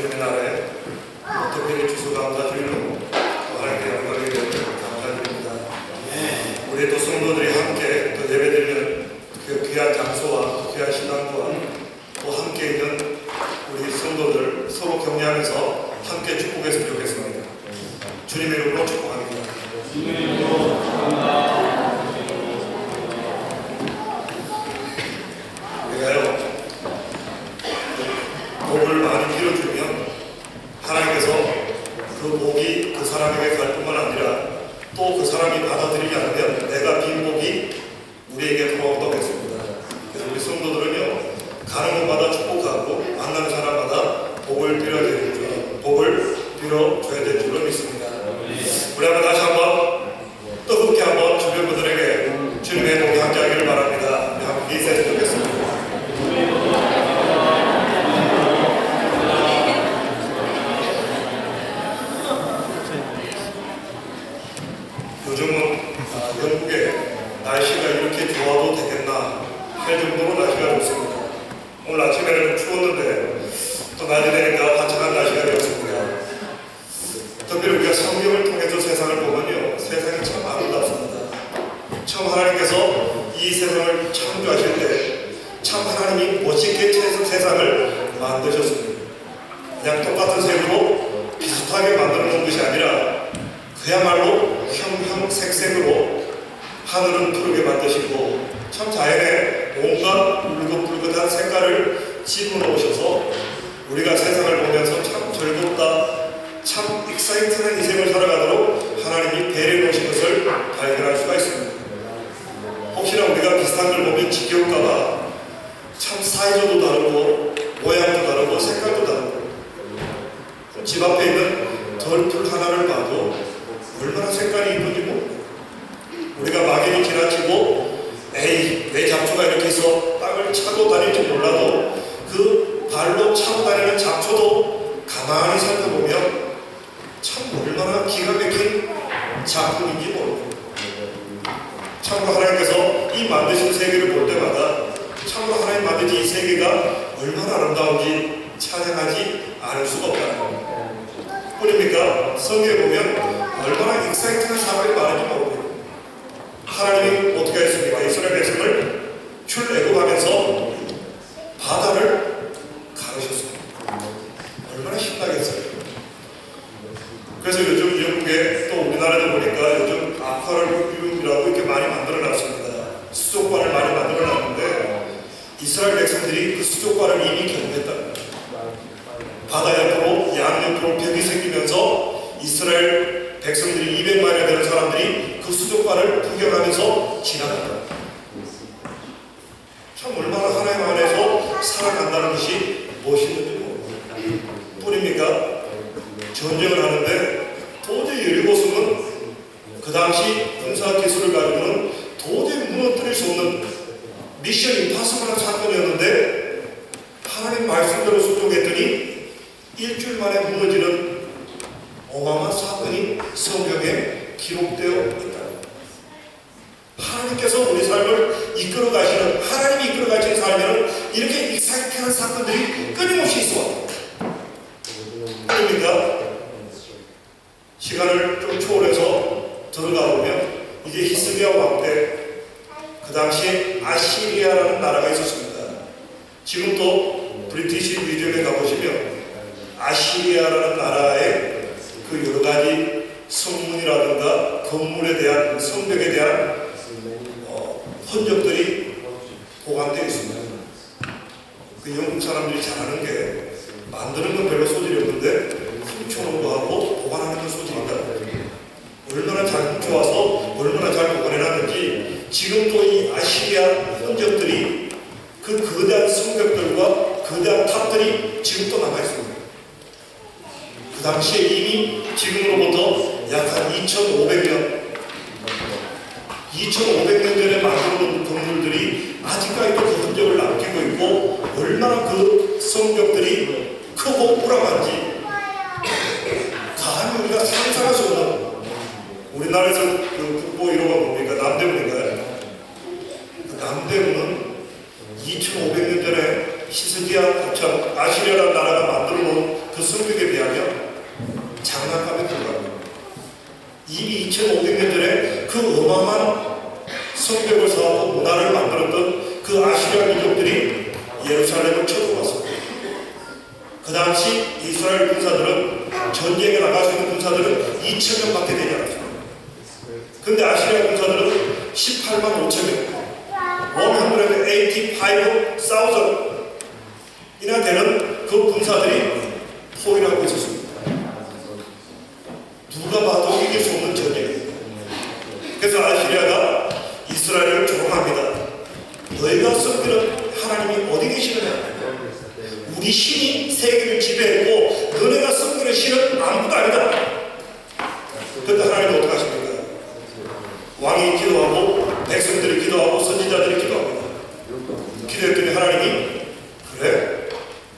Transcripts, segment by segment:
주님의 나라에 특별히 주소 감사드리고 또 하나님께 영광을 드리고 감사드립니다. 우리 또 성도들이 함께 또 예배드리는 그 귀한 장소와 귀한 신앙과 또 함께 있는 우리 성도들 서로 격려하면서 함께 축복했으면 좋겠습니다. 주님의 이름으로 축복합니다. 우리가요 복을 많이 빌어주면 하나님께서 그 복이 그 사람에게 갈 뿐만 아니라 또 그 사람이 받아들이지 않으면 내가 빈 복이 우리에게 돌아온다고 했습니다. 그래서 우리 성도들은요 가는 곳마다 축복하고 만나는 사람마다 복을 빌어줘야 될 줄로 믿습니다. 우리 한번 다시 한번 뜨겁게 한번 주변 분들에게 주님의 복이 함께하기를 바랍니다. 우리 한번 인사해 주겠습니다. 요즘은 영국에 날씨가 이렇게 좋아도 되겠나 할 정도로 날씨가 좋습니다. 오늘 아침에는 추웠는데 또 낮이 되니까 환창한 날씨가 되었습니다. 특별히 우리가 성경을 통해서 세상을 보면요 세상이 참 아름답습니다. 처음 하나님께서 이 세상을 창조하실 때 참 하나님이 멋있게 세상을 만드셨습니다. 그냥 똑같은 색으로 비슷하게 만들어 놓은 것이 아니라 그야말로 형형색색으로 하늘은 푸르게 만드시고 참 자연에 온갖 붉긋붉긋한 색깔을 집어넣으셔서 우리가 세상을 보면서 참 즐겁다 참 익사이트한 인생을 살아가도록 하나님이 배려해 놓으신 것을 발견할 수가 있습니다. 혹시나 우리가 비슷한 걸 보면 지겨울까봐 참 사이즈도 다르고 모양도 다르고 색깔도 다르고 집 앞에 있는 덜풀 하나를 봐도 얼마나 색깔이 이쁜지 모릅니다. 우리가 막연히 지나치고 에이 왜 잡초가 이렇게 있어 땅을 차고 다닐지 몰라도 그 발로 차고 다니는 잡초도 가만히 살펴보면 참 얼마나 기가 막힌 작품인지 모릅니다. 참으로 하나님께서 이 만드신 세계를 볼 때마다 참으로 하나님 만드신 이 세계가 얼마나 아름다운지 찬양하지 않을 수가 없다는 겁니다. 뿐입니까? 성경에 보면 얼마나 익사이트한 사람이 많은지 모릅니다. 하나님이 어떻게 했습니까? 이스라엘 백성을 출애굽하면서 바다를 가르셨습니다. 얼마나 신나겠어요. 그래서 요즘 영국에 또 우리나라도 보니까 요즘 아쿠아리움이라고 이렇게 많이 만들어놨습니다. 수족관을 많이 만들어놨는데 이스라엘 백성들이 그 수족관을 이미 경험했답니다. 바다 옆으로 양 옆으로 벽이 생기면서 이스라엘 백성들이 200만이나 되는 사람들이 그 수족관을 구경하면서 지나간다. 참 얼마나 하나님 안에서 살아간다는 것이 무엇인지 모릅니다. 뿐입니까? 전쟁을 하는데 도저히 여리고성은 그 당시 군사 기술을 가지고는 도저히 무너뜨릴 수 없는 미션 임파서블한 사건이었는데 하나님 말씀대로 순종했더니 일주일 만에 무너지는 어마어마한 사건이 성경에 기록되어 있다. 하나님께서 우리 삶을 이끌어 가시는 하나님이 이끌어 가시는 삶에는 이렇게 익사이트한 사건들이 끊임없이 있어. 그러니까 시간을 좀 초월해서 들어가 보면 이제 히스기야 왕 때 그 당시에 아시리아라는 나라가 있었습니다. 지금도 브리티시 뮤지엄에 가보시면 아시리아라는 나라의 그 여러 가지 성문이라든가 건물에 대한 성벽에 대한 흔적들이 보관되어 있습니다. 그 영국 사람들이 잘하는 게 만드는 건 별로 소질이 없는데 훔쳐오는 거 하고 보관하는 건 소질이다. 얼마나 잘 훔쳐와서 얼마나 잘 보관해놨는지 지금도 이 아시리아 흔적들이 그 거대한 성벽들과 거대한 탑들이 지금도 남아있습니다. 그 당시에 이미 지금으로부터 약 한 2500년 전에 만들어놓은 건물들이 아직까지도 그 흔적을 남기고 있고 얼마나 그 성벽들이 크고 우람한지 감히 우리가 상상할 수 없는 우리나라에서 그 국보 이름가 뭡니까? 남대문인가요? 그 남대문은 2500년 전에 히스기야 거참 아시리아라는 나라가 만들어 놓은 그 성벽에 비하면 장난감에 불과합니다. 이미 2500년 전에 그 어마어마한 성벽을 세우고 문화를 만들었던 그 아시리아 민족들이 예루살렘을 쳐들어왔습니다. 그 당시 이스라엘 군사들은 전쟁에 나갈 수 있는 군사들은 2000명밖에 되지 않았습니다. 근데 아시리아 군사들은 18만 5천 명, 185,000이나 되는 그 군사들이 포위하고 있었습니다. 누가 봐도 이길 수 없는 전쟁입니다. 그래서 아시리아가 이스라엘을 조롱합니다. 너희가 섬기는 하나님이 어디 계시느냐? 우리 신이 세계를 지배했고 너네가 섬기는 신은 아무도 아니다. 그때 하나님은 어떻게 하십니까? 왕이 기도하고 백성들이 기도하고 선지자들이 기도합니다. 기도했더니 하나님이 그래?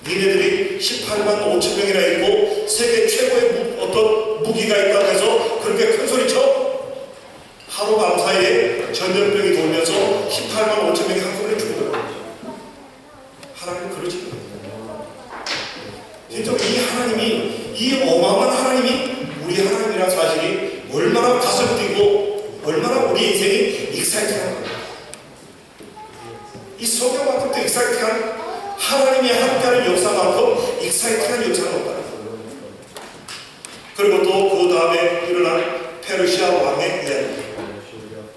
니네들이 18만 5천 명이나 있고 세계 최고의 어떤 무기가 있다고 해서 그렇게 큰 소리 쳐? 하루 밤 사이에 전염병이 돌면서 18만 5천 명이 한꺼번에 죽어요. 하나님은 그러지 않아요. 진짜 이 하나님이, 이 어마어마한 하나님이 우리 하나님이라는 사실이 얼마나 가슴 뛰고 얼마나 우리 인생이 익사이팅한 거예요. 이 성경만큼도 익사이팅한 하나님이 함께하는 역사만큼 익사이팅한 역사는 없다. 그리고 또 그 다음에 일어난 페르시아 왕의 이야기.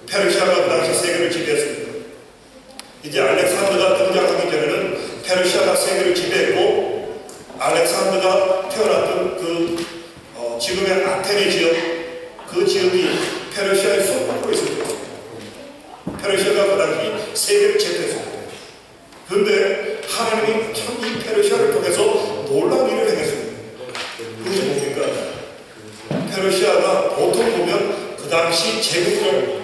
페르시아가 그 당시 세계를 지배했습니다. 이제 알렉산더가 등장하기 전에는 페르시아가 세계를 지배했고 알렉산더가 태어났던 그 지금의 아테네 지역, 그 지역이 페르시아의 속국으로 있었습니다. 페르시아가 그 당시 세계를 제패했습니다. 그런데 하나님이 참 이 페르시아를 통해서 놀라운 일을 행했습니다. 그것이 뭡니까? 페르시아가 보통 보면 그 당시 제국들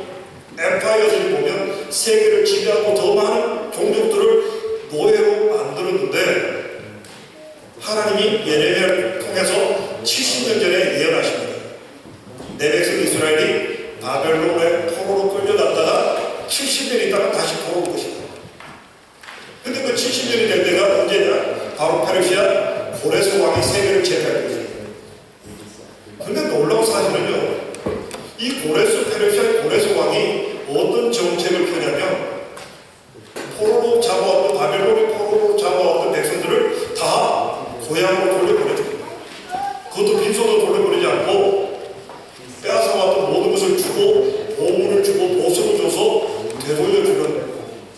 엠파이어들이 보면 세계를 지배하고 더 많은 종족들을 노예로 만들었는데 하나님이 예레미야를 통해서 70년 전에 예언하십니다. 내 백성 이스라엘이 바벨론의 포로로 끌려갔다가 70년 있다가 다시 돌아올 것이다. 근데 그 70년이 될 때가 언제냐? 바로 페르시아 고레스 왕이 세계를 제패할 것이다. 근데 놀라운 사실은요, 이 페르시아 고레스 왕이 어떤 정책을 펴냐면 포로로 잡아왔던 바벨론의 포로로 잡아왔던 백성들을 다 고향으로 돌려보내줍니다. 그것도 빈손으로 돌려보내지 않고 빼앗아왔던 모든 것을 주고 보물을 주고 보석을 줘서 되돌려주는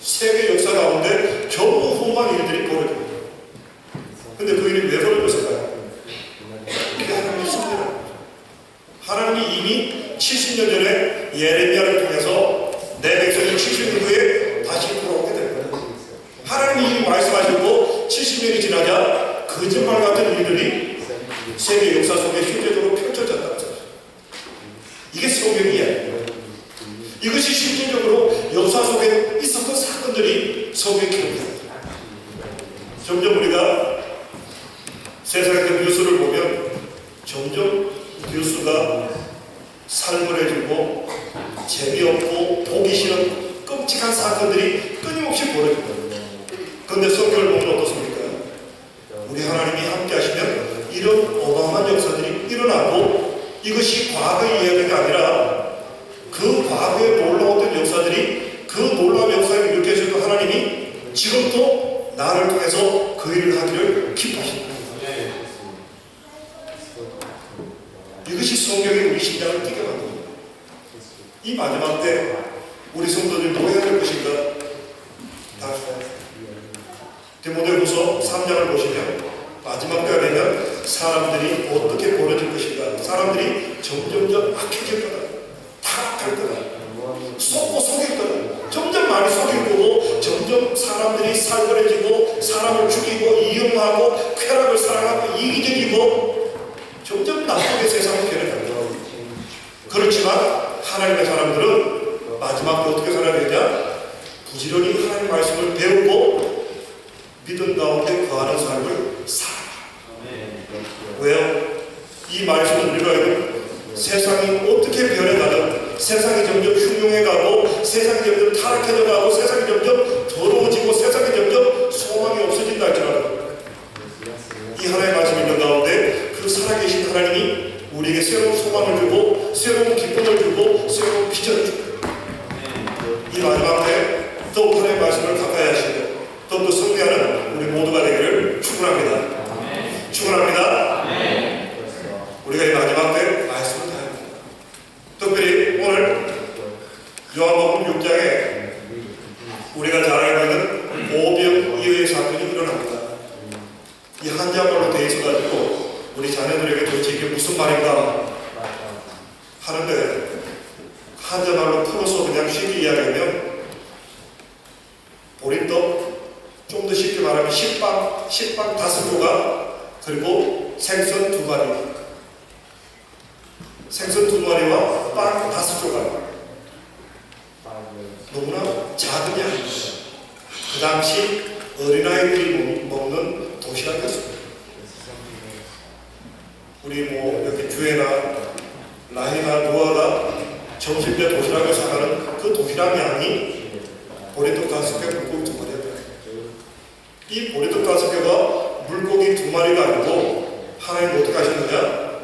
세계 역사 가운데 전부 훌륭한 일들이 벌어집니다. 근데 그 일이 왜 벌어졌을까요? 이게 하나님의 섭리라는 거죠. 하나님이 이미 70년 전에 예레미야를 통해서 내 백성이 70년 후에 다시 돌아오게 됩니다. 하나님이 이미 말씀하시고 70년이 지나자 거짓말 같은 일들이 세계 역사 속에 실제적으로 펼쳐졌다는 거죠. 이게 성경의 이야기예요. 이것이 실제적으로 역사 속에 있었던 사건들이 성경에 기록됩니다. 점점 우리가 세상의 뉴스를 보면 점점 뉴스가 살벌해지고 재미없고 보기 싫은 끔찍한 사건들이 끊임없이 벌어집니다. 그런데 성경을 보면 어떻습니까? 우리 하나님이 함께 하시면 이런 어마어마한 역사들이 일어나고 이것이 과거의 이야기가 아니라 그 과거에 놀라웠던 역사들이 그 놀라운 역사를 일으켜주던 하나님이 지금도 나를 통해서 그 일을 하기를 기뻐하십니다. 이것이 성경이 우리 심장을 뛰게 만듭니다. 이 마지막 때 우리 성도들이 뭐 해야 될 것인가? 다 디모데후서 3장을 보시면 마지막 때가 되면 사람들이 어떻게 벌어질 것인가? 사람들이 점점점 악해질 거다. 타락할 거다. 속고 속일 거다. 점점 많이 속일 거고 점점 사람들이 살벌해지고 사람을 죽이고 이용하고 쾌락을 사랑하고 이기적이고 점점 나쁘게 세상을 변해갑니다. 그렇지만 하나님의 사람들은 마지막 때 어떻게 살아야 되냐? 부지런히 하나님 말씀을 배우고 믿음 가운데 거하는 삶을 살아라. 왜요? 이 말씀은 우리가 세상이 어떻게 변해가든 세상이 점점 흉흉해가고 세상이 점점 타락해져가고 세상이 점점 더러워지고 세상이 점점 소망이 없어진다 할지라도 이 하나님의 말씀 있는 가운데 되신 하나님이 우리에게 새로운 소망을 주고 새로운 기쁨을 주고 새로운 비전을 주고 이 마지막 때 더욱 하나님의 말씀을 가까이 하시고 더욱더 승리하는 우리 모두가 되기를 축원합니다. 축원합니다. 우리가 이 마지막 때 말씀을 다 합니다. 특별히 오늘 요한복음 6장에 우리가 잘 알고 있는 오병이어의 사건이 일어납니다. 이 한자말로 되어 있어가지고 우리 자녀들에게 도대체 이게 무슨 말인가 하는데 한자말로 풀어서 그냥 쉽게 이야기하면 보리떡, 좀 더 쉽게 말하면 식빵 5조각, 그리고 생선 2마리, 생선 2마리와 빵 5조각. 너무나 작은 양입니다. 그 당시 어린아이들이 먹는 도시락이었습니다. 우리 여기 교회나 라이나 누아가 점심 때 도시락을 사가는 그 도시락 양이 보리떡 5개, 물고기 2마리였다. 이 보리떡 5개가 물고기 2마리가 아니고 하나님 어떻게 하셨느냐?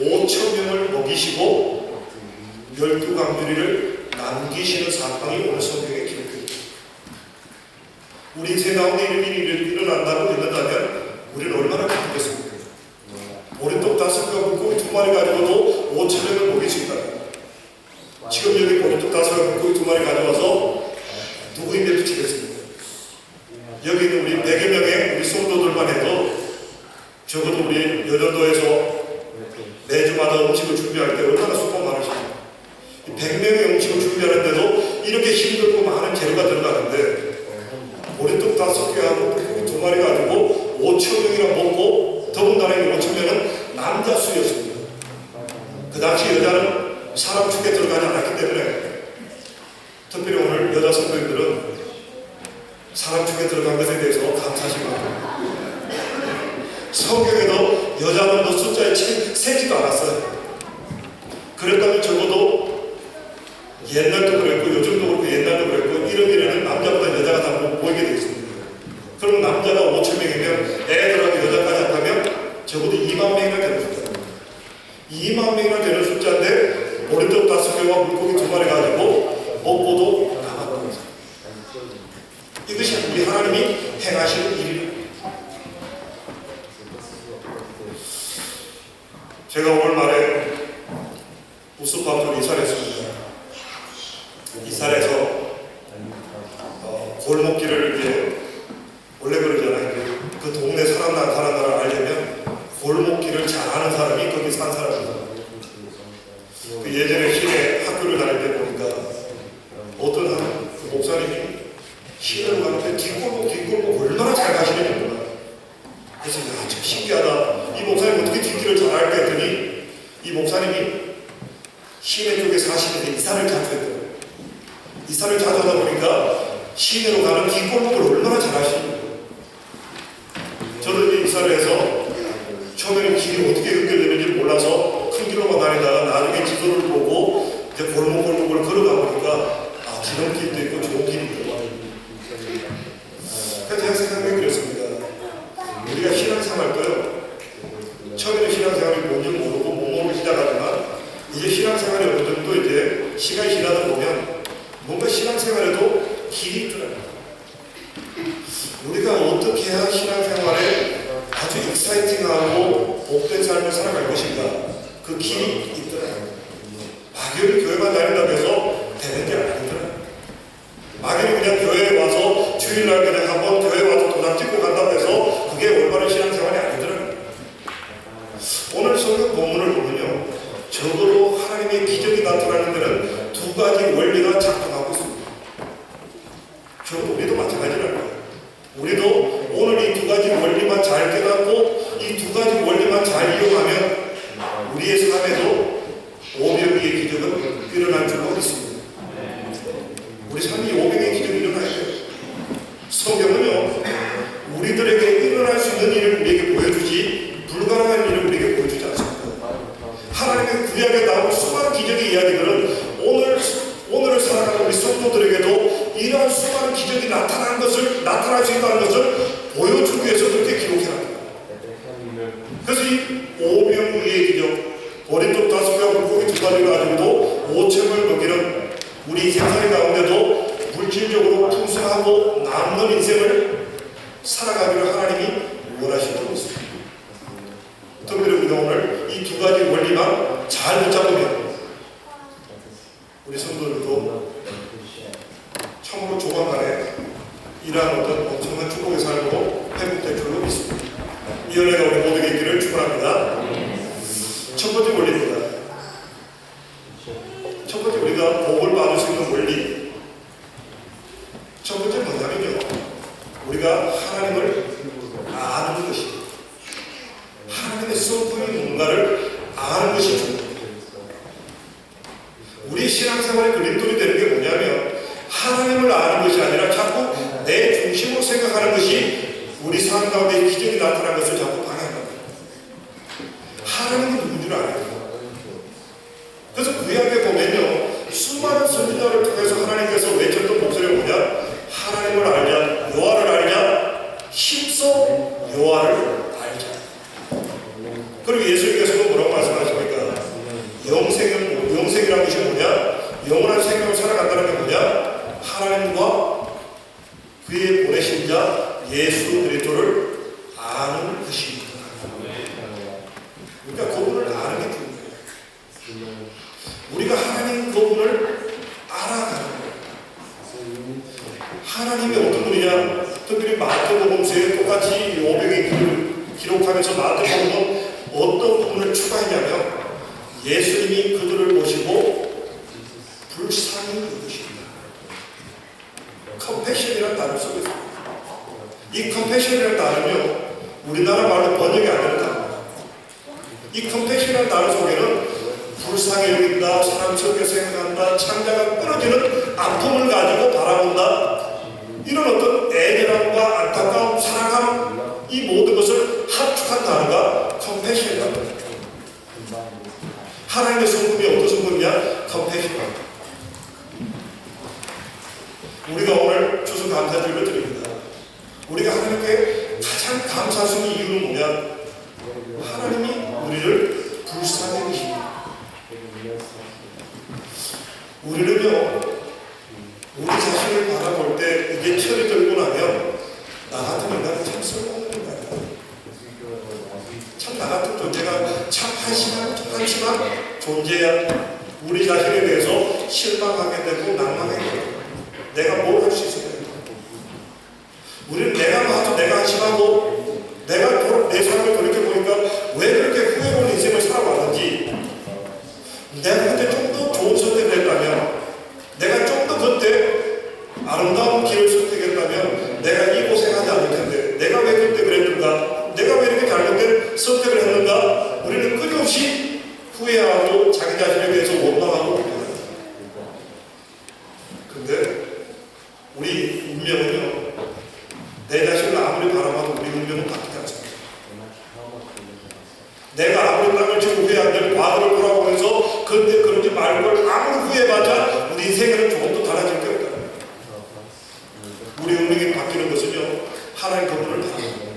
5,000명을 먹이시고 12강주리를 남기시는 사건이 오늘 성경에 기록됩니다. 우리 인생 가운데 이런 일이 일어난다고 믿는다면 우리는 얼마나 기쁘겠습니까? 보리떡 5개와 물고기 2마리 가지고도 5,000명을 먹일 수 있다. 지금 여기 보리떡 5개와 물고기 2마리 가져와서 누구 입에 붙이겠습니까? 여기 있는 우리 100여 명의 우리 성도들만 해도 적어도 우리 여전도에서 매주마다 음식을 준비할 때 얼마나 수고 많으십니까? 100명의 음식을 준비하는데도 이렇게 힘들고 많은 재료가 들어가는데 보리떡 5개하고 물고기 2마리 가지고 5,000명이나 먹고 더군다나 이 5,000명은 남자 수였습니다. 그 당시 여자는 사람 축에 들어가지 않았기 때문에 특별히 오늘 여자 성도님들은 사람 축에 들어간 것에 대해서 감사하시고 성경에도 여자는 뭐 숫자에 세지도 않았어요. 그랬다면 적어도 옛날도 그랬고 요즘도 그렇고 옛날도 그랬고 이런 일에는 남자보다 여자가 다 모이게 되어 있습니다. 그럼 남자가 5,000명이면 애들하고 여자까지 합하면 적어도 2만 명이나 되는 숫자입니다. 2만 명이나 되는 숫자인데 보리떡 5개와 물고기 2마리 가지고 먹고도 남았던 거죠. 이것이 우리 하나님이 행하시는 일입니다. 제가 5월 말에 우스밤으로 이사를 했습니다. 이사를 해서 골목길을 이제 원래 그러잖아요. 그 동네 사람들 가는 나라를 알려면 골목길을 잘 아는 사람이 거기 산 사람입니다. 그 예전에 시내 학교를 다닐 때 보니까 어떤 그 목사님이 시내로 가는데 뒷골목 얼마나 잘 가시느냐구나. 그래서 참 신기하다. 이 목사님 어떻게 뒷길을 잘 알까 했더니 이 목사님이 시내 쪽에 사시는데 이사를 자주 했더라고요. 이사를 자주 하다 보니까 시내로 가는 뒷골목을 얼마나 잘 아시는 거예요. 저도 이사를 해서 처음에는 길이 어떻게 연결되는지 몰라서 큰 길로만 다니다가 나중에 지도를 보고 이제 골목골목을 걸어가 보니까 아, 지름길도 있고 좋은 길이 있고. 그래서 제가 생각해 그랬습니다. 우리가 신앙생활도요, 처음에는 신앙생활이 뭔지 모르고 못 모르고 시작하지만 이제 신앙생활이 어느 정도 이제 시간이 지나다 보면 뭔가 신앙생활에도 길이 있더라고요. 우리가 어떻게 해야 신앙생활에 아주 익사이팅하고 복된 삶을 살아갈 것인가, 그 길이 있더라고요. 막연히 교회만 다닌다고 해서 되는 게 아니더라고요. 막연히 그냥 교회에 와서 주일날 그냥 한번 교회에 와서 도장 찍고 간다고 해서 그게 올바른 신앙생활이 아니더라고요. 오늘 성경 본문을 보면요, 적어도 하나님의 기적이 나타나는 데는 2가지 원리가 작동하고 있습니다. 적어도 우리도 마찬가지라고요. 우리도 오늘 이 2가지 원리만 잘 깨닫고 이 2가지 원리만 잘 이용하면 우리의 삶에도 오병이의 기적은 일어날 줄로 믿습니다. 우리 삶이 오병이의 기적이 일어나야 돼요. 성경은요, 우리들에게 일어날 수 있는 일을 우리에게 보여주지 불가능한 일을 우리에게 보여주지 않습니다. 하나님의 구약에 나온 수많은 기적의 이야기들은 오늘을 살아가는 우리 성도들에게도 이러한 수많은 기적이 나타날 수 있다는 것을 보여주기 위해서 그렇게 기록해놨습니다. 그래서 이 오병이의 기적, 어린 족 5개와 물고기 2마리를 가지고도 5천을 먹이는 우리 생활 가운데도 물질적으로 풍성하고 남는 인생을 살아가기를 하나님이 원하시는 것입니다. 특별히 우리가 오늘 이 2가지 원리만 잘 붙잡으면 우리 성도들도 참으로 조만간에 이러한 어떤 엄청난 축복의 삶으로 회복될 줄로 믿습니다. 이 은혜가 우리 모두에게 있기를 축원합니다. 첫 번째 원리입니다. 첫 번째 우리가 복을 받을 수 있는 원리. 첫 번째 뭐냐면요, 우리가 하나님을 아는 것입니다. 하나님의 성품이 뭔가를 아는 것이 중요합니다. 우리 신앙생활의 그림돌이 되는 게 뭐냐면 하나님을 아는 것이 아니라 자꾸 내 중심으로 생각하는 것이 우리 삶 가운데 기적이 나타나는 것을 자꾸 방해합니다. 하나님은 누군 줄 알아요. 그래서 구약에 보면요, 수많은 선지자를 통해서 하나님께서 외쳤던 목소리가 뭐냐? 하나님을 알자, 여호와를 알자, 힘써 여호와를 알자. 그리고 예수님께서는 뭐라고 말씀하십니까? 영생이라는 것이 뭐냐? 영원한 생명을 살아간다는 게 뭐냐? 하나님과 그의 보내신 자 예수 그리스도를 아는 것입니다. 그러니까 그분을 아는 게 중요해요. 우리가 하나님 그분을 알아가는 거예요. 하나님이 어떤 분이냐? 특별히 마태복음서에 똑같이 오병이 기록하면서 마태복음은 어떤 부분을 추가했냐면 예수님이 그들을 보시고 불쌍히 여기십니다. 컴패션이라는 단어 속에서 이 컴패션이라는 단어는요, 우리나라 말로 번역이 안 되는 단어입니다. 이 컴패션이라는 단어 속에는 불쌍히 여긴다, 사랑스럽게 생각한다, 창자가 끊어지는 아픔을 가지고 바라본다, 이런 어떤 애절함과 안타까움, 사랑함, 이 모든 것을 합축한 단어가 컴패션이라고. 하나님의 성품이 어떤 성품이냐? 컴패션. 우리가 오늘 추수감사절을 드립니다. 우리가 하나님께 가장 감사할 수 있는 이유는 뭐냐? 하나님이 우리를 불쌍히 여기십니다. 우리는요, 우리 자신을 바라볼 때 이게 철이 들고 나면 나 같은 인간은 참 쓸모없는 인간이야. 참 나 같은 존재가 참 한심한 존재야. 우리 자신에 대해서 실망하게 되고 낭망하게 되고 내가 뭘 할 수 있을까? 우리는 내가 봐도 내가 한심하고 내가 내 삶을 돌이켜 보니까 왜 그렇게 후회로운 인생을 살아왔는지, 내가 그때 좀 더 좋은 선택을 했다면, 내가 좀 더 그때 아름다운 길을 선택했다면 내가 이 고생하지 않을 텐데 내가 왜 그때 그랬는가? 내가 왜 이렇게 잘못된 선택을 했는가? 우리는 끊임없이 후회하고 자기 자신에 대해서 원망하고. 근데 우리 운명은요, 내 자신을 아무리 바라봐도 우리 운명은 바뀌지 않습니다. 내가 아무리 땅을 치고 후회한다면 과거를 돌아보면서 그때 그러지 말고 아무리 후회해봤자 우리 인생은 조금도 달라질 게 없다. 우리 운명이 바뀌는 것은요, 하나님 그분을 바라보는 거예요.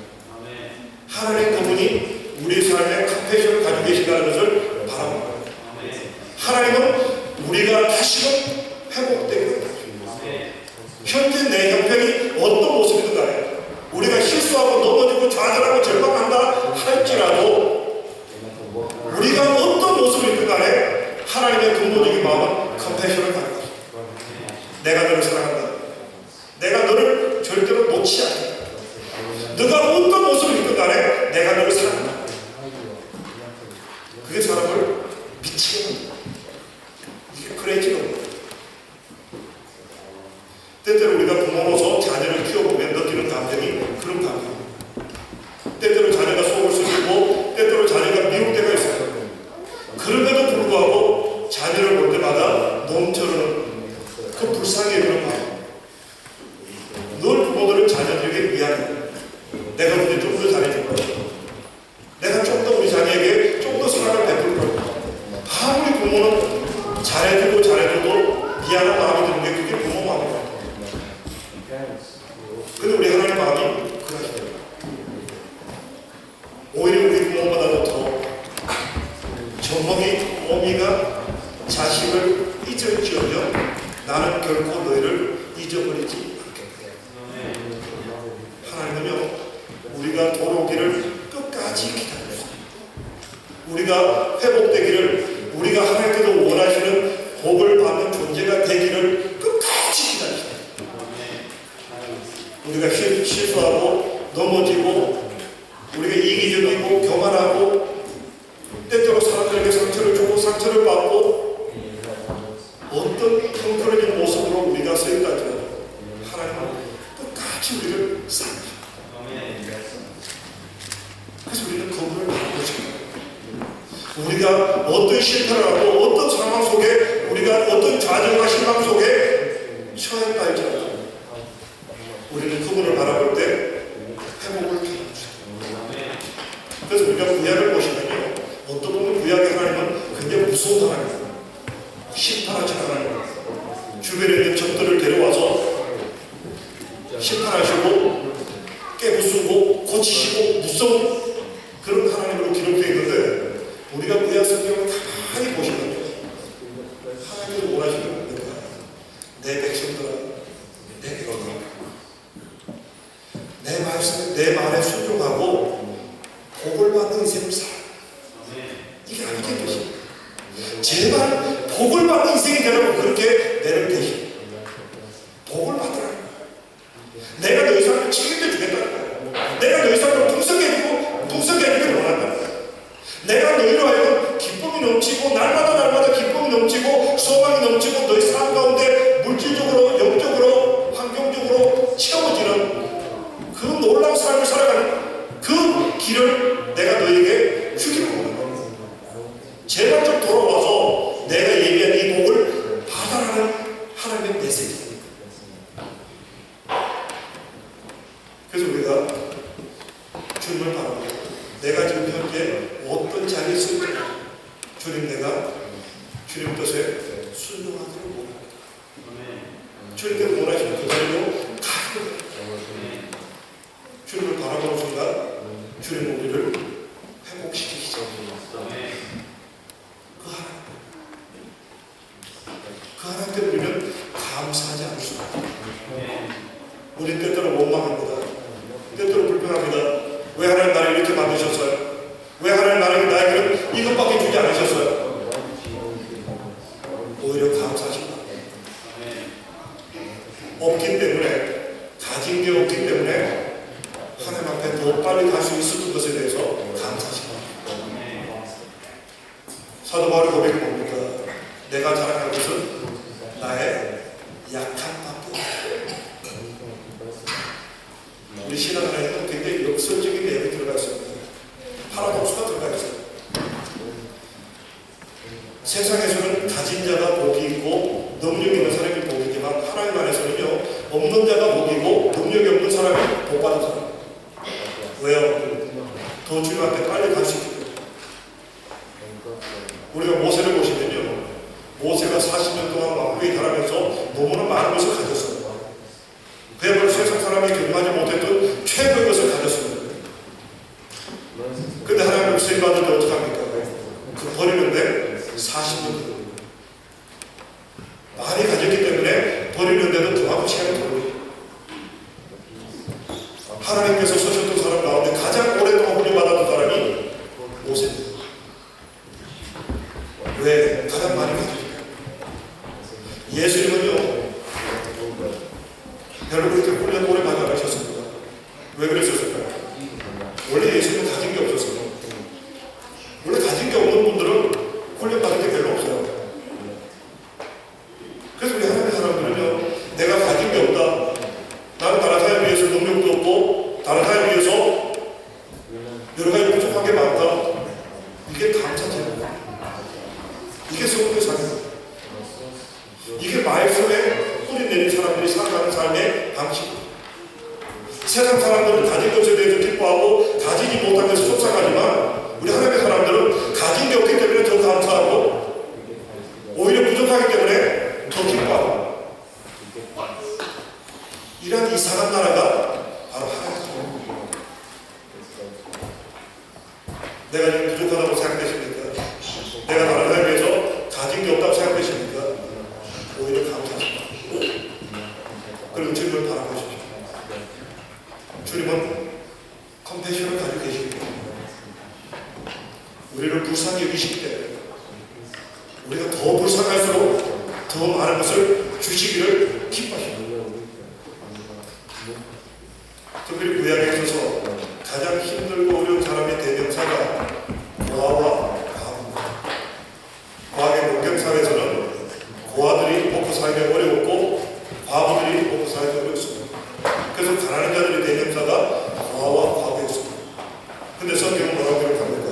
하나님 그분이 우리 삶에 컴패션을 가지고 계신다는 것을 바라보는 거예요. 하나님은 우리가 다시금 회복되게 된다. 현재 내 형편이 어떤 모습이든 간에 우리가 실수하고 넘어지고 좌절하고 절망한다 할지라도 우리가 어떤 모습이든 간에 하나님의 근본적인 마음은 컴패션을 가지고 있습니다. 내가 너를 사랑한다. 내가 너를 절대로 놓지 않는다. 너가 어떤 모습이든 간에 내가 너를 사랑한다. 그게 사람을 미치게 합니다. 이게 크레이지가 없다. 때때로 우리가 부모로서 자녀를 키워보면 느끼는 감정이 그런 감정입니다. 때때로 자녀가 속을 썩이고 때때로 자녀가 미울 때가 있어요. 그럼에도 불구하고 자녀를 볼 때마다 넘쳐는 그 불쌍히 여기는 마음. 늘 부모들은 자녀들에게 미안해. 내가 근데 좀 더 잘해줄 거야. 내가 좀 더 우리 자녀에게 좀 더 사랑을 베풀 거야. 아무리 부모는 잘해줘도 미안한 마음이 드는 게 그게 부모 마음이에요. 근데 우리 하나님 마음이 그러시더라고요. 어미가 자식을 잊을지어도 나는 결코 너희를 잊어버리지 않겠다. 하나님은요, 우리가 돌아오기를 끝까지 기다렸어요. 우리가 회복되기를, 우리가 하나님께서 원하시는 복을 받는 존재가 되기를 끝까지 기다리세요. 우리가 실수하고 넘어지고 우리가 이기적이고 교만하고 때때로 사람들에게 상처를 주고 상처를 받고 어떤 형편적인 모습으로 우리가 서 있다 할지라도 하나님은 끝까지 우리를 사랑하십니다. 그래서 우리는 그분을 바라보고 싶어요. 우리가 어떤 실패를 하고 어떤 상황 속에 우리가 어떤 좌절과 실망 속에 처했다 할지라도 우리는 그분을 바라볼 때 회복을 기다려주세요. 그래서 우리가 구약을 보시면요, 어떤 분은 구약의 하나님은 굉장히 무서운 하나님이에요. 심판하시는 하나님, 주변에 있는 적들을 데려와서 심판하시고 깨부수고 고치시고 무서운 그런 하나님으로 기록되어 있는데, 우리가 구약 성경을 가만히 보시면요, 하나님이 원하시는 겁니다. 내 백성들아, 내 백성들아, 내 말에 순종하고 복을 받는 인생을 살아. 이게 아니게 되십니다. 제발 복을 받는 인생이 되라고 그렇게 내를 대신 복을 받으라는 거야. 내가 너희 삶을 책임져 주겠다는 거야. 내가 너희 삶을 풍성해지기를 원한다는 거야. 내가 너희로 하여금 기쁨이 넘치고 날마다 기쁨이 넘치고 소망이 넘치고 너희 삶 가운데 물질적으로 영적으로 환경적으로 채워지는 그 놀라운 삶을 살아가는 그 길을 내가 너에게 주기를 원한다. 제발 좀 돌아와서 내가 얘기한 이 복을 받아라는 하나님의 메시지. 그래서 우리가 주님을 바라보고 내가 지금 현재 어떤 자리에 있을지 주님, 내가 주님 뜻에 순종하기를 원합니다. 주님께서 원하시는 그 자리로 가기를 주님을 바라보는 순간 주님 우리를 회복시키시죠. 그 하나님 때문에 우리는 감사하지 않을 수가 없습니다. 우리 때때로 원망합니다. 때때로 불평합니다. 왜 하나님 나를 이렇게 만드셨어요? 왜 하나님 나에게는 이것밖에 주지 않으셨어요? 오히려 감사하십니다. 없기 때문에, 가진 게 없기 때문에 하나님 앞에 더 빨리 갈 수 있었던 것에 대해서 감사하십니다. 사도 바울의 고백이 뭡니까? 내가 자랑할 것은 나의 약함밖에 없다. 우리 신앙 안에는 굉장히 역설적인 내용이 들어가 있습니다. 파라독스가 들어가 있어요. 세상에서는 가진 자가 복이 있고 능력이 있는 사람이 복이지만 하나님 안에서는요, 없는 자가 복이고 능력이 없는 사람이 복받은 사람. 왜요? 더 주님 앞에 빨리 갈 수 있기 때문에. 우리가 모세를 보시면요, 모세가 40년 동안 왕국에 달하면서 너무나 많은 것을 가졌어요. 그야말로 세상 사람이 경험하지 못했던 최고의 것을 가졌습니다. 근데 하나님 쓰임 받을 때 어떡합니까? 그 버리는데 40년 많이 가졌기 때문에 버리는데도 그만큼 시간이 걸려요. 하나님께서 쓰셨던 사람 가운데 가장 오랫동안 훈련받았던 사람이 모세입니다. 왜? 가장 많이 가졌어요. 예수님은요, 별로 그렇게 훈련 오래 받지 않으셨습니다. 왜 그랬었을까요? 원래 예수님은 가진 게 없었어요. 원래 가진 게 없는 분들은 훈련 받을 게 별로 없어요. 그래서 우리 하나님의 사람들은요, 내가 가진 게 없다, 나는 다른 사람에 비해서 능력도 없고 다른 사람에 비해서 여러 가지 부족한 게 많다, 이게 감사제입니다. 이게 성도의 삶입니다. 이게 말씀에 뿌리 내린 사람들이 살아가는 삶의 방식입니다. 세상 사람들은 가진 것에 대해서 기뻐하고 가지지 못한 것에 속상하지만 우리 하나님의 사람들은 가진 게 없기 때문에 더 감사하고 오히려 부족하기 때문에 더 기뻐하고, 이런 이상한 나라가 바로 하나님입니다. 내가 지금 부족하다고 생각되십니까? 내가 다른 사람에 비해서 가진 게 없다고 생각하십니까? 오히려 감사합니다. 그리고 주님을 바라보십시오. 주님은 컴패션을 가지고 계십니다. 우리를 불쌍히 여기실 때 우리가 더 불쌍할수록 더 많은 것을 주시기를 기뻐하십니다. 특별히 구약에 있어서 가장 힘들고 어려운 사람의 대명사가 고아와 과부입니다. 과학의 농경사회에서는 고아들이 먹고 살기 어려웠고 과부들이 먹고 살기 어려웠습니다. 그래서 가난한 자들의 대명사가 고아와 과부였습니다. 근데 성경은 뭐라고 기록합니까?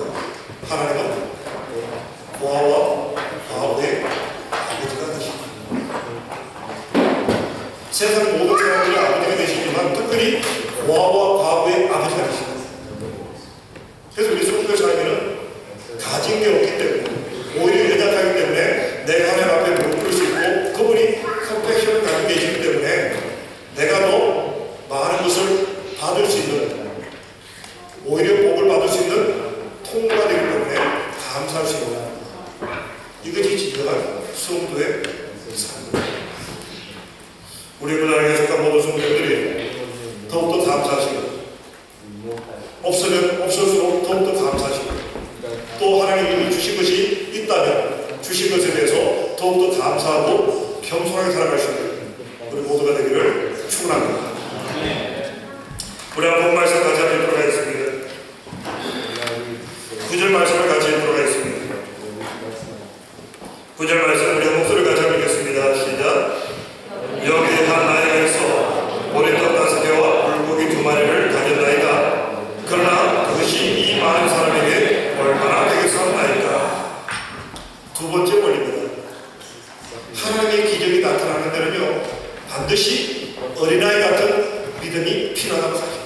하나님은 고아와 과부의 아버지가 되십니다. 세상 모든 사람들이 아버지가 되시지만 특별히 고아와 과부의 아버지가 되십니다. 그래서 우리 성도의 삶에는 가진 게 없기 때문에 오히려 연약하기 때문에 내가 하나님 앞에 무릎 꿇을 수 있고 그분이 컴패션을 가지고 계시기 때문에 내가 더 많은 것을 받을 수 있는 오히려 복을 받을 수 있는 통로가 되기 때문에 감사할 수 있는 이것이 진정한 성도의 삶입니다. 우리 문화에 속한 모든 성도들이 더욱더 감사하시고 없으면 없을수록 더욱더 감사하시고 또 하나님이 주신 것이 있다면 주신 것에 대해서 더욱더 감사하고 겸손하게 살아갈 수 있는 우리 모두가 되기를 축원합니다. 우리 한번 말씀 같이 한번 읽도록 하겠습니다. 9절 말씀을 같이 읽도록 하겠습니다. 9절 말씀 우리 목소리를 같이 한번 읽겠습니다. 시작. 여기 한 나이가 있어 보리떡 5개와 물고기 2마리를 가졌나이다. 그러나 그것이 이 많은 사람에게 얼마나 되겠사옵나이까. 두 번째 원리입니다. 하나님의 기적이 나타나는 데는요 반드시 어린아이 같은 믿음이 필요하다고 사실.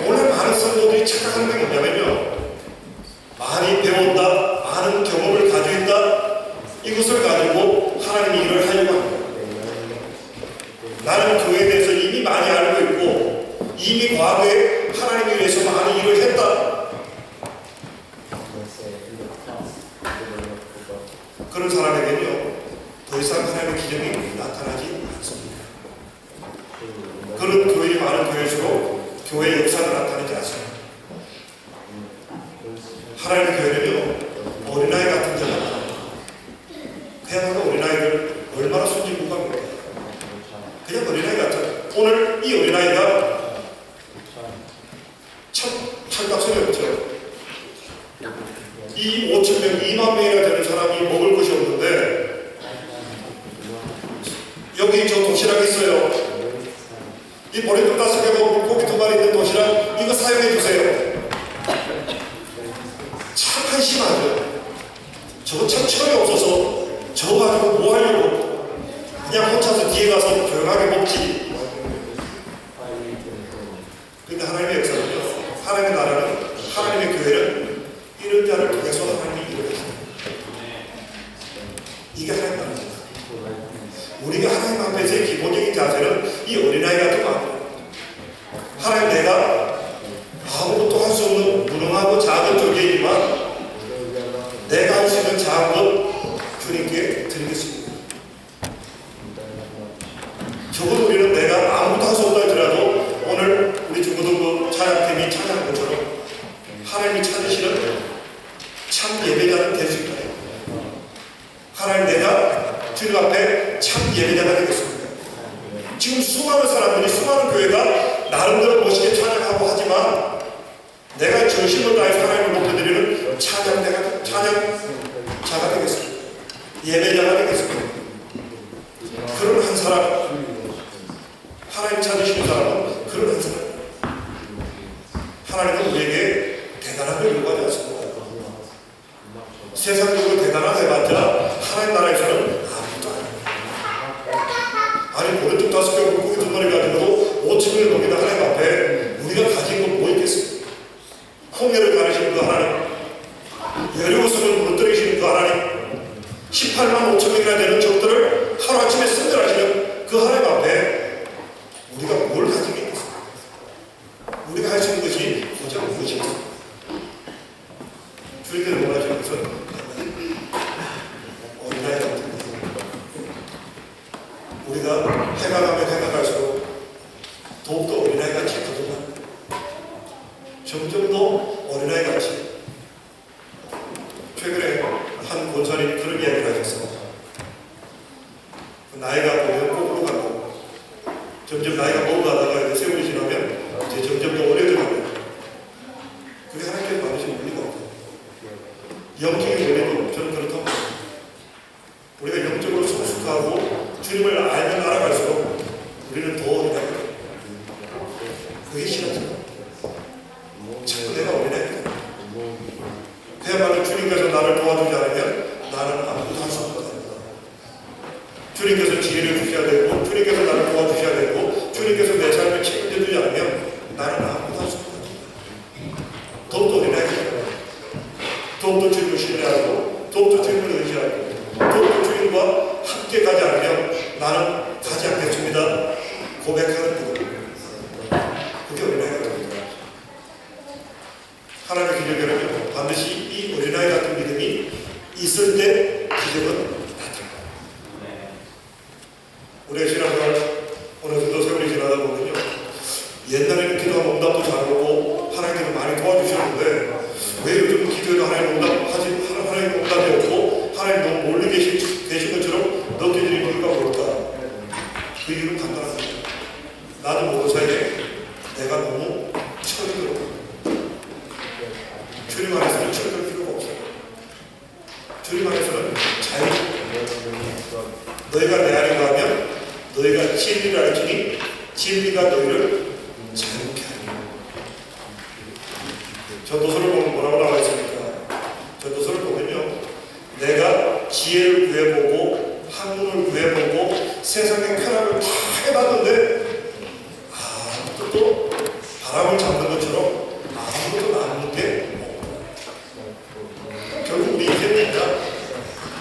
오늘 많은 성도들이 착각하는 게 뭐냐면요 많이 배운다, 많은 경험을 가지고 있다, 이것을 가지고 하나님이 일을 하려고 합니다. 나는 교회에 대해서 이미 많이 알고 있고 이미 과거에 하나님을 위해서 많이 일을 했다. 그런 사람에게는요 더 이상 하나님의 기적이 나타나지 않습니다. 그런 교회이 많은 교회일수록 교회의 역사가 나타나지 않습니다. 하나님의 교회는요 어린아이 같은 자가 그야말로 어린아이들 얼마나 순진무구합니까? 그냥 어린아이 같은 오늘 이 어린아이가 참 철딱서렸죠. 이 5,000명 2만 명이나 되는 사람이 먹을 것이 없는데 여기 저 도시락 있어요. 이 보리떡 5개고 물고기 2마리 있는 도시락 이거 사용해 주세요. 참 한심하죠. 저거 참 철이 없어서 저거 가지고 뭐 하려고 그냥 혼자서 뒤에 가서 조용하게 먹지. 근데 하나님의 역사는요 하나님의 나라는 하나님의 교회는 이런 자를 통해서 하나님이 일을 하십니다. 이게 하나님의 나라입니다. 우리가 하나님 앞에서의 기본적인 자세는 이 어린아이 같은 마음입니다. 하나님 내가 아무것도 할 수 없는 무능하고 작은 존재이지만 내가 할 수 있는 작은 것 주님께 드리겠습니다. 적어도 우리는 내가 아무것도 할 수 없다 할지라도 오늘 우리 중고등부 찬양팀이 찬양한 것처럼 하나님이 찾으시는 참 예배자는 될 수 있다. 하나님 내가 주님 앞에 참 예배자가 되겠습니다. 지금 수많은 사람들이 수많은 교회가 나름대로 멋있게 찬양하고 하지만 내가 전심을 다해서 하나님을 높여드리는 찬양자가 되겠습니다. 예배자가 되겠습니다. 그런 한 사람 하나님 찾으시는 사람은 그런 한 사람 하나님은 우리에게 대단한 걸 요구하지 않습니다. 세상적으로 대단하다 해봤자 하나님 나라에서는 아무것도 아닙니다. 아니 보리떡 5개 물고기 2마리 가지고도 5,000명을 넘기다 하나님 앞에 우리가 가진 건 뭐 있겠습니까? 홍해를 가르시는 그 하나님, 여리고성을 무너뜨리시는 그 하나님, 18만 5,000명이나 되는 적들을 하루아침에 승멸하시는 그 하나님 앞에 우리가 뭘 가진 게 있겠습니까? 우리가 할 수 있는 것이 고작 무엇입니까? 주님께서 원하시는 것은 어린아이 같은 거. 우리가 해가 가면 해가 갈수록 더욱더 어린아이 같이 거듭나. 점점 더 어린아이 같이. 최근에 한 권사님이 그런 이야기를 하셨습니다. 나이가 보면 거꾸로 간다고. 점점 나이가 먹어가다가 이제 세월이 지나면 이제 점점 더 어려져가요. 그게 하나님께서 받으신 원리가 없어요. 영적인 원리도 저는 그렇다고 봅니다. 우리가 영적으로 성숙하고 주님을 알면 알아갈수록 우리는 더 어린아이가 돼요. 그게 신앙이죠. 자꾸 내가 어린아이가 돼요. 그야말로 주님께서 나를 도와주지 않으면 나는 아무것도 할 수 없다. 주님께서 지혜를 주셔야 되고, 주님께서 나를 도와주셔야 되고, 주님께서 내 삶을 책임져 주지 않으면 나는 아무것도 할 수 없다. 더욱더 어린아이가 돼요. 더욱더 주님을 신뢰하고, 더욱더 주님을 의지하고, 더욱더 주님과 함께 가지 않으면 나는 가지 않겠습니다. 고백하는 것. 그게 어린아이가 됩니다. 하나님의 기적에는요, 반드시 이 어린아이 같은 믿음이 있을 때 기적은 나타납니다. 우리의 신앙생활 어느 정도 세월이 지나다 보면요, 옛날에는 기도하면 응답도 잘 오고 하나님께서 많이 도와주셨는데 왜 요즘 기도에도 하나님 응답이 없고 하나님 너무 멀리 계신 것처럼 느껴지는 이유가 뭘까? 그 이유는 간단합니다. 나도 모르는 사이에 내가 너무 철들어. 주님 안에서는 철들 필요가 없어요. 주님 안에서는 자유롭고 너희가 내 안에 가면 너희가 진리를 알지니 진리가 너희를 자유롭게 하리라. 전도서를 보면 뭐라고 나와 있습니까? 전도서를 보면요, 내가 지혜를 구해보고 학문을 구해보고 세상의 쾌락을 다 해봤는데 아무것도 바람을 잡는 것처럼 아무것도 남는 게 결국 우리 인생입니다.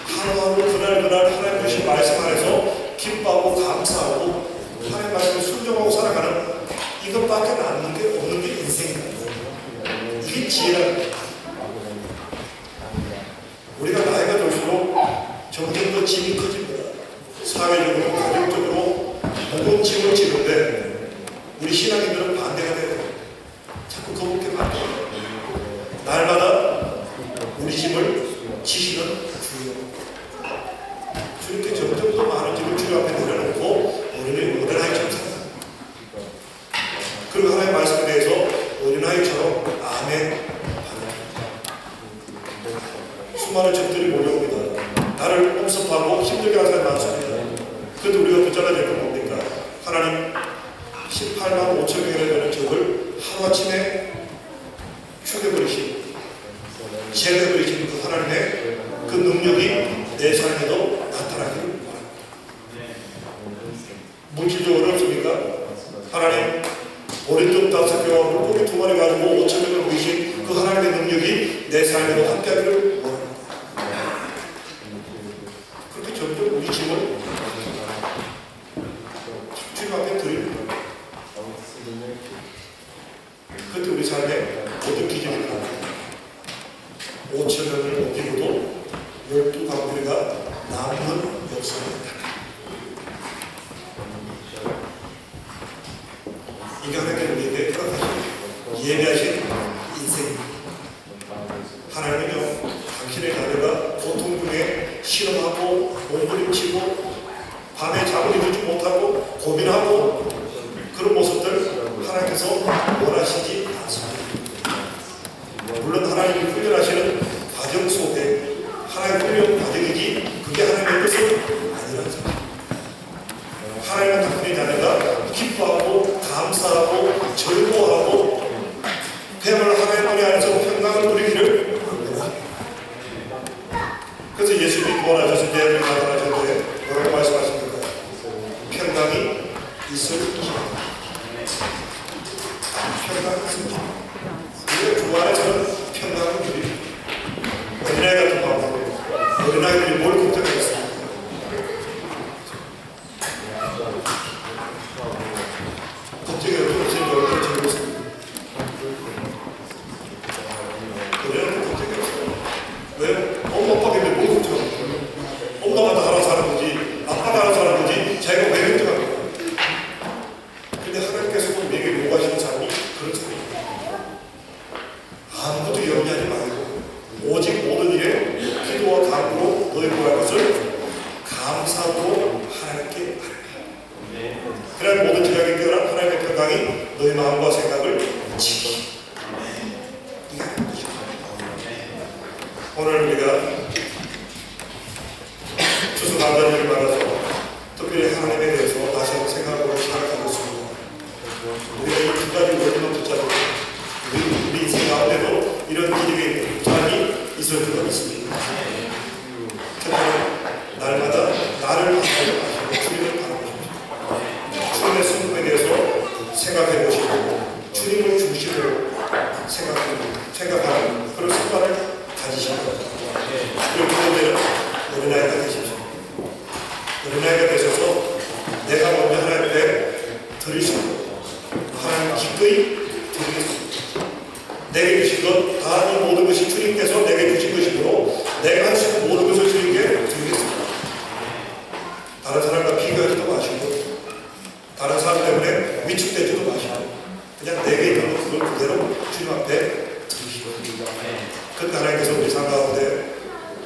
하루하루 그날 하나님 주신 말씀 안에서 기뻐하고 감사하고 하나님 말씀에 순종하고 살아가는 이것밖에 남는 게 없는 게 인생입니다. 이게 지혜라는 거예요. 우리가 나이가 들수록 점점 더 짐이 커집니다. 사회적으로, 가정적으로 무거운 짐을 지는데 우리 신앙인들은 반대가 돼요. 자꾸 거북해 바뀌어요. 날마다 우리 짐을 지시는 주여. 주님께 점점 더 많은 짐을 주님 앞에 내려놓고 우리는 어린아이처럼 살아요. 그리고 하나님의 말씀에 대해서 어린아이처럼 아멘. 수많은 적들이 몰려옵니다. 나를 엄습하고 힘들게 하는 사람이 많습니다. 그런데 우리가 붙잡아야 될 건 뭡니까? 하나님 18만 5천 명이나 되는 적을 하루아침에 죽여버리신, 제거해버리신 그 하나님의 그 능력이 내 삶에도 나타나기를 바랍니다. 물질적으로 어렵습니까? 하나님 어린 적 5개와 물고기 2마리 가지고 5천 명을 보이신 그 하나님의 능력이 내 삶에도 함께하기를 원합니다. 그렇게 점점 우리 짐을 주님 앞에 드립니다. 그때 우리 삶에 모든 기적이 나옵니다. 5천 명을 넘기고도 12강들이가 남는 역사입니다. 이게 하나님께 우리에게 허락하신 예배하신 인생입니다. 하나님은요, 당신의 자녀가 고통 중에 실험하고 몸부림치고 밤에 잠을 이루지 못하고 고민하고 그런 모습들 하나님께서 원하시지 않습니다. 물론 하나님이 훈련하시는 과정 속에 하나님의 훈련 과정이지 그게 하나님의 뜻은 아니라는 사실. 하나님은 당신의 자녀가 기뻐하고 감사하고 즐거워하고 그야말로 하나님 은혜 안에서 평강을 누리기를 원합니다. 그래서 예수님이 구원하셔서 내 안에 나타나셨는데 뭐라고 말씀하십니까? 평강이 있을 것입니다. 평강이 있을 것입니다. 우리가 주 안에서는 평강을 누립니다. 어린아이 같은 마음으로 어린아이들이 뭘 걱정하겠습니까? 걱정이 없으면 얼마나 즐겁습니까? 우리는 걱정이 없어요. 지키. 이게 하는 것이죠. 오늘 우리가 추수감사절을 받아서 특별히 하나님에 대해서 다시 한번 생각하고 시작하고 있습니다. 우리가 이 두 가지 원리만 붙잡고 우리 인생 가운데도 이런 기적의 장이 있을 수가 있습니다. 특별히 날마다 나를 바라보고 주님을 바라보십시오. 주님의 성품에 대해서 생각해 보시고 주님을 중심으로 생각하는 그런 습관을 가지시는 겁니다. 그리고 두 번째는 어린아이가 되십시오. 어린아이가 되셔서 내가 먼저 하나님 앞에 드리시고 하나님 기꺼이 드리겠습니다. 내게 주신 것 다 이 모든 것이 주님께서 내게 주신 것이므로 내가 할 수 있는 모든 것을 주님께 드리겠습니다. 다른 사람과 비교하지도 마시고 다른 사람 때문에 위축되지도 마시고 그냥 내게 있는 것 그걸 그대로 주님 앞에 드리시고 그때 하나님께서 우리 삶 가운데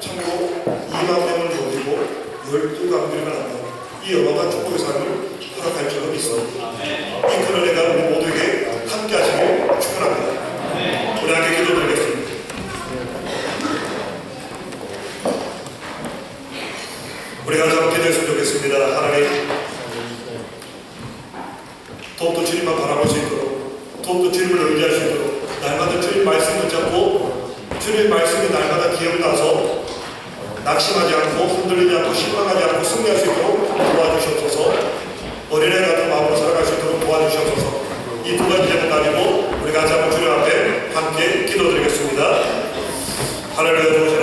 참고 2만 명을 모이고 12강들만 한다. 이 어마어마한 축복의 삶을 허락할 줄로 믿습니다. 이 그런 애가 우리 모두에게 함께 하시고 축원합니다. 우리 함께 기도드리겠습니다. 우리가 함께 기도했으면 좋겠습니다. 하나님, 더욱더 주님만 바라볼 수 있도록 더욱더 주님을 의지할 수 있도록 날마다 주님 말씀 붙잡고 주님 말씀이 날마다 기억나서 낙심하지 않고 흔들리지 않고 실망하지 않고 승리할 수 있도록 도와주시옵소서. 어린애 같은 마음으로 살아갈 수 있도록 도와주시옵소서. 이 두 가지 점을 가지고 우리가 한번 주님 앞에 함께 기도드리겠습니다. 하늘에 오신